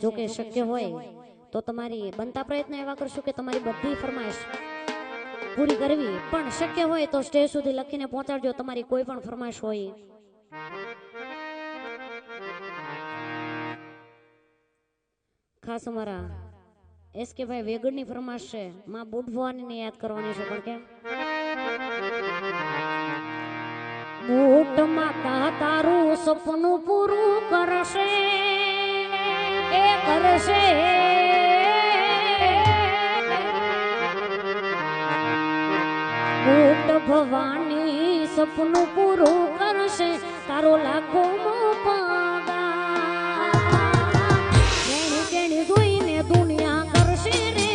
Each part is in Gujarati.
જો કે શક્ય હોય તો તમારી બનતા પ્રયત્ન એવા કરશું કે તમારી બધી ફરમાઈશ પૂરી કરવી, પણ શક્ય હોય તો સ્ટેજ સુધી લખીને પહોંચાડજો તમારી કોઈ પણ ફરમાઈશ હોય. ખાસ અમારા એસકે ભાઈ વેગડની ફરમાઈશ છે, માં બુટ ભવાનીને યાદ કરવાની છે. પણ કેમ બુટ માતા તારું સપનું પૂરું કરશે, એ કરશે. બુટ ભવાની સપનું પૂરું કરશે, તારો લાખો તેણી જોઈને દુનિયા કરશે રે.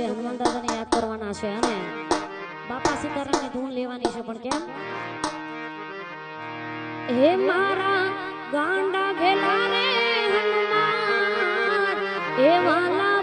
હનુમાન દાદાને યાદ કરવાના છે અને બાપા સીતારામની ધૂન લેવાની છે. પણ કેમ હે મારા ગાંડા ઘેલા રે હનુમાન, એ વાલા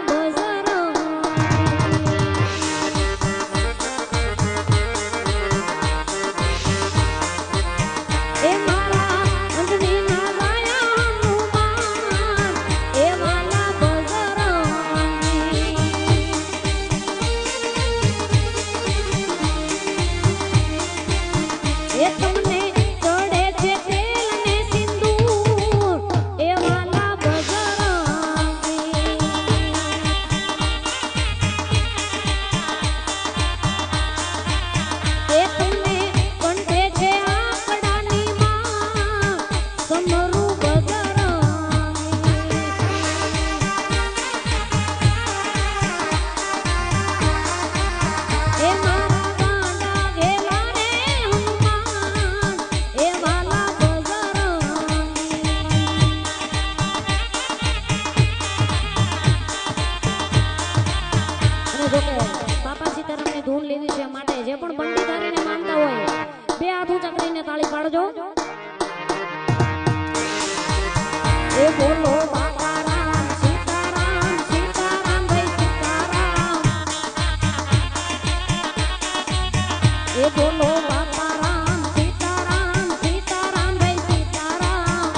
બાપા સીતારામની ધૂન લેવી છે માટે જે પણ પંડિતારીને માનતા હોય બે હાથ ઊંચા કરીને તાળી પાડજો. એ બોલો બાપા રામ સીતારામ, સીતારામ ભાઈ સીતારામ. એ બોલો બાપા રામ સીતારામ, સીતારામ ભાઈ સીતારામ.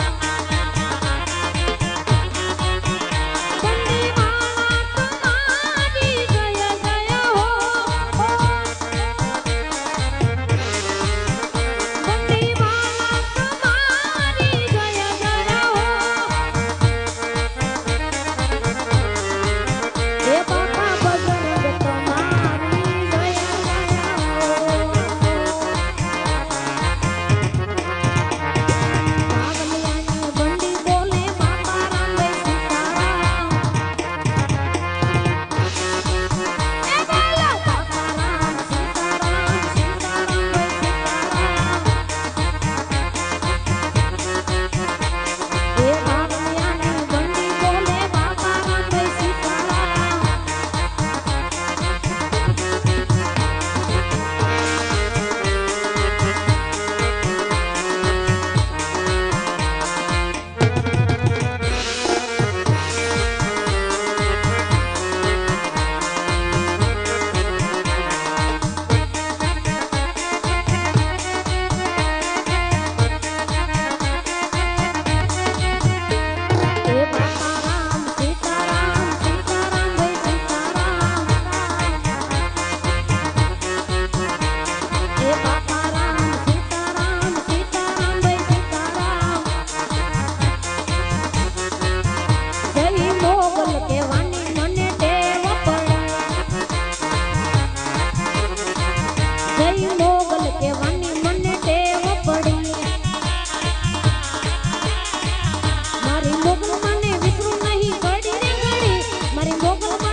મારી મોકલ